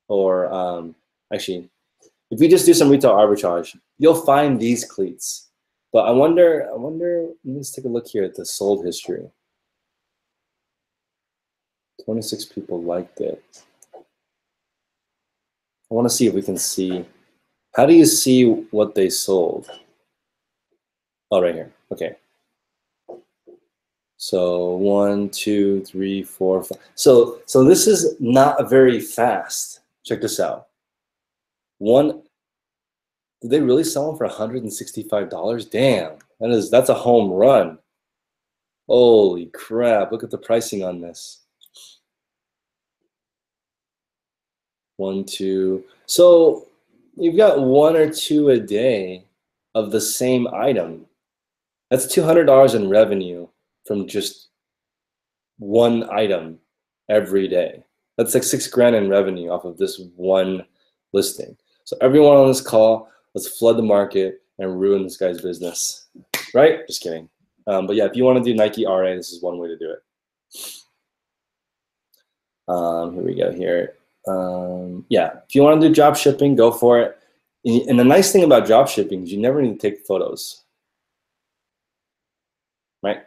or actually, if you just do some retail arbitrage, you'll find these cleats. But I wonder, let's take a look here at the sold history. 26 people liked it. I want to see if we can see. How do you see what they sold? Oh, right here. Okay. So 1, 2, 3, 4, 5. So this is not very fast. Check this out. Did they really sell them for $165? Damn, that's a home run. Holy crap, look at the pricing on this. 1, 2. So you've got 1 or 2 a day of the same item. That's $200 in revenue from just one item every day. That's like $6 grand in revenue off of this one listing. So everyone on this call, let's flood the market and ruin this guy's business, right? Just kidding. But yeah, if you want to do Nike RA, this is one way to do it. Here we go here. Yeah, if you want to do drop shipping, go for it. And the nice thing about drop shipping is you never need to take photos, right?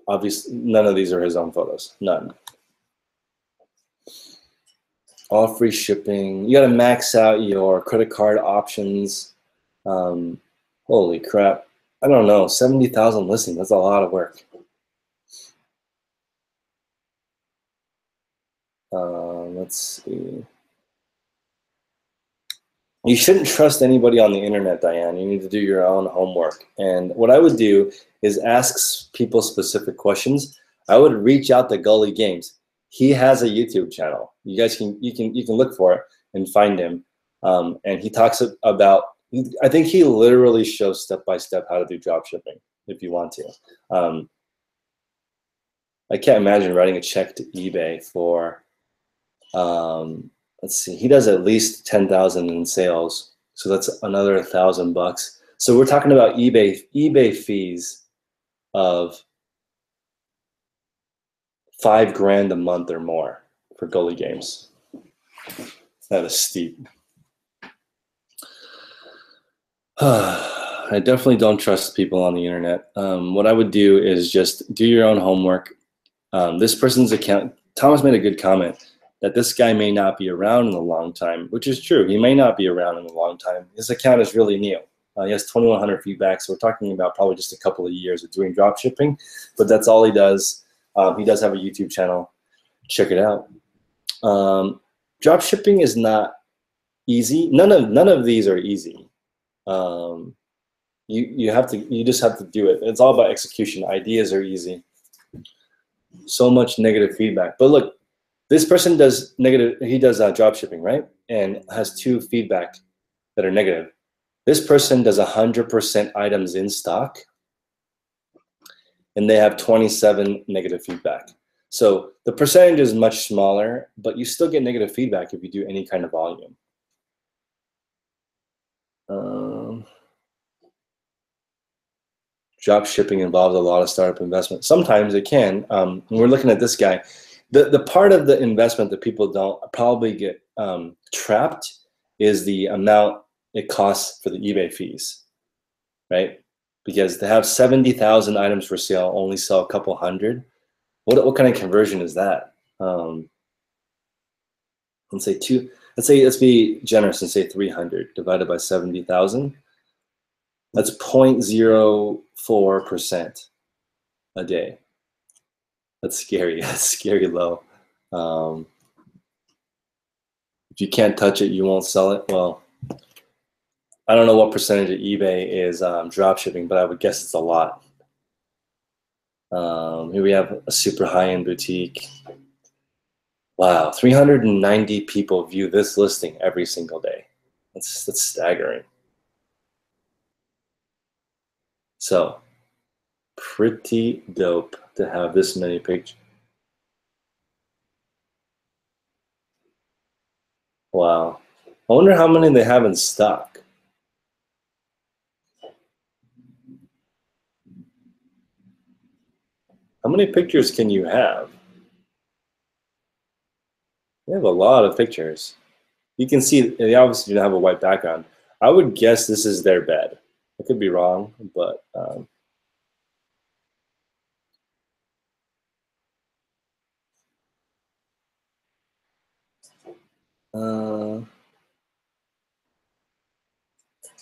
Obviously, none of these are his own photos, none. All free shipping. You got to max out your credit card options. Holy crap. I don't know, 70,000 listings. That's a lot of work. Let's see. You shouldn't trust anybody on the internet, Diane. You need to do your own homework. And what I would do is ask people specific questions. I would reach out to Gully Games. He has a YouTube channel. You guys can look for it and find him. And he talks about. I think he literally shows step by step how to do drop shipping. If you want to. I can't imagine writing a check to eBay for. Let's see, he does at least 10,000 in sales, so that's another $1,000. So we're talking about eBay fees of $5,000 a month or more for Gully Games. That is steep. I definitely don't trust people on the internet. What I would do is just do your own homework. This person's account, Thomas made a good comment that this guy may not be around in a long time, which is true. He may not be around in a long time. His account is really new. He has 2,100 feedback, so we're talking about probably just a couple of years of doing drop shipping, but that's all he does. He does have a YouTube channel. Check it out. Drop shipping is not easy. None of these are easy. You just have to do it. It's all about execution. Ideas are easy. So much negative feedback, but look. This person does negative, he does drop shipping, right? And has 2 feedback that are negative. This person does 100% items in stock, and they have 27 negative feedback. So the percentage is much smaller, but you still get negative feedback if you do any kind of volume. Drop shipping involves a lot of startup investment. Sometimes it can. When we're looking at this guy, the part of the investment that people don't probably get trapped is the amount it costs for the eBay fees, right? Because to have 70,000 items for sale, only sell a couple hundred. What kind of conversion is that? Let's be generous and say 300 divided by 70,000. That's 0.04% a day. That's scary. That's scary low. If you can't touch it, you won't sell it. Well, I don't know what percentage of eBay is drop shipping, but I would guess it's a lot. Here we have a super high-end boutique. Wow, 390 people view this listing every single day. That's staggering. So, pretty dope to have this many pictures. Wow. I wonder how many they have in stock. How many pictures can you have? They have a lot of pictures. You can see they obviously don't have a white background. I would guess this is their bed. I could be wrong, but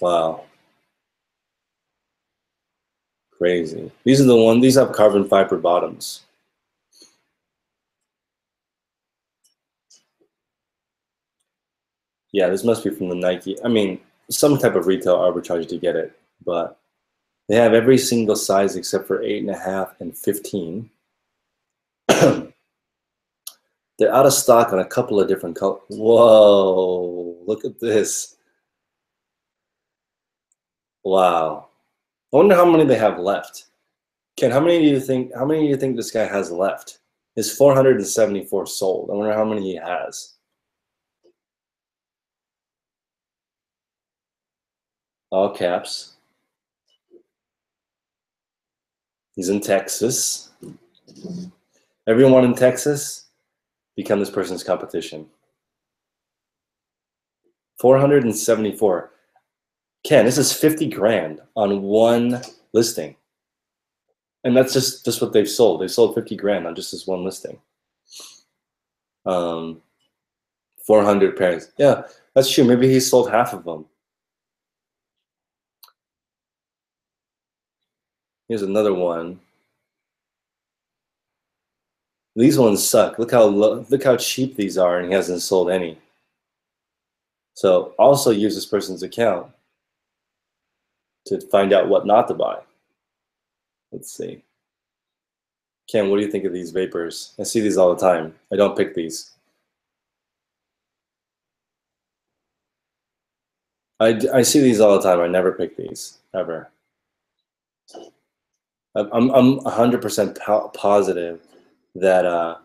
wow. Crazy. These are the ones, these have carbon fiber bottoms. Yeah, this must be from the Nike. I mean, some type of retail arbitrage to get it, but they have every single size except for 8.5 and 15. They're out of stock on a couple of different colors. Whoa, look at this. Wow. I wonder how many they have left. Ken, how many do you think this guy has left? His 474 sold. I wonder how many he has. All caps. He's in Texas. Everyone in Texas, become this person's competition. 474. Ken, this is 50 grand on one listing. And that's just what they've sold. They sold 50 grand on just this one listing. 400 pairs. Yeah, that's true. Maybe he sold half of them. Here's another one. These ones suck. Look how cheap these are, and he hasn't sold any. So also use this person's account to find out what not to buy. Let's see. Ken, what do you think of these vapors? I see these all the time. I don't pick these. I see these all the time. I never pick these, ever. I'm 100% positive that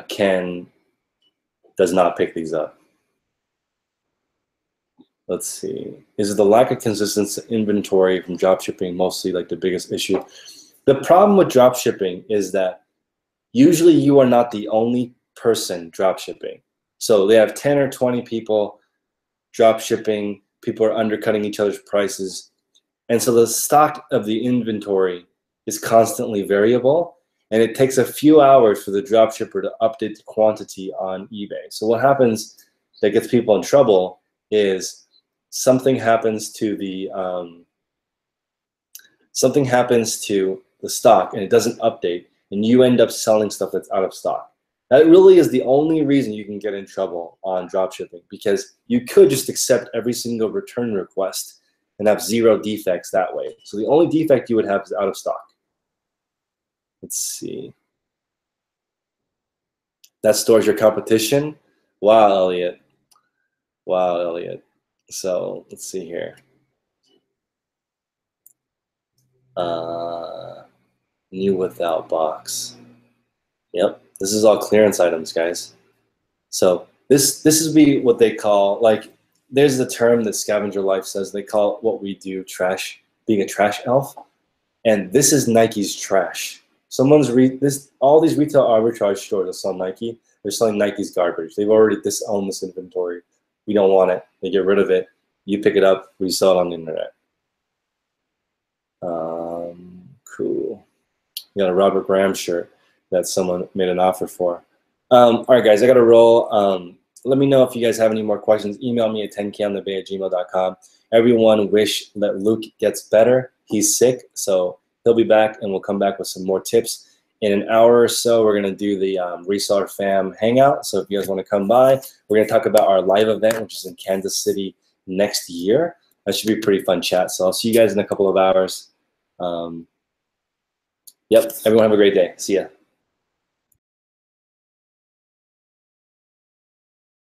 Ken does not pick these up. Let's see. Is the lack of consistent inventory from drop shipping mostly like the biggest issue? The problem with drop shipping is that usually you are not the only person drop shipping. So they have 10 or 20 people drop shipping. People are undercutting each other's prices. And so the stock of the inventory is constantly variable, and it takes a few hours for the drop shipper to update the quantity on eBay. So what happens that gets people in trouble is something happens to the stock and it doesn't update, and you end up selling stuff that's out of stock. That really is the only reason you can get in trouble on drop shipping, because you could just accept every single return request and have 0 defects that way. So the only defect you would have is out of stock. Let's see. That stores your competition. Wow, Elliot. Wow, Elliot. So let's see here. New without box. Yep, this is all clearance items, guys. So this is be what they call, like, there's the term that Scavenger Life says, they call what we do trash, being a trash elf. And this is Nike's trash. All these retail arbitrage stores that sell Nike, they're selling Nike's garbage. They've already disowned this inventory. We don't want it. They get rid of it. You pick it up, resell it on the internet. Cool. We got a Robert Graham shirt that someone made an offer for. All right, guys, I got to roll. Let me know if you guys have any more questions. Email me at 10konthebay@gmail.com. Everyone wish that Luke gets better. He's sick, so he'll be back, and we'll come back with some more tips. In an hour or so, we're going to do the Reseller Fam Hangout. So if you guys want to come by, we're going to talk about our live event, which is in Kansas City next year. That should be a pretty fun chat. So I'll see you guys in a couple of hours. Yep, everyone have a great day. See ya.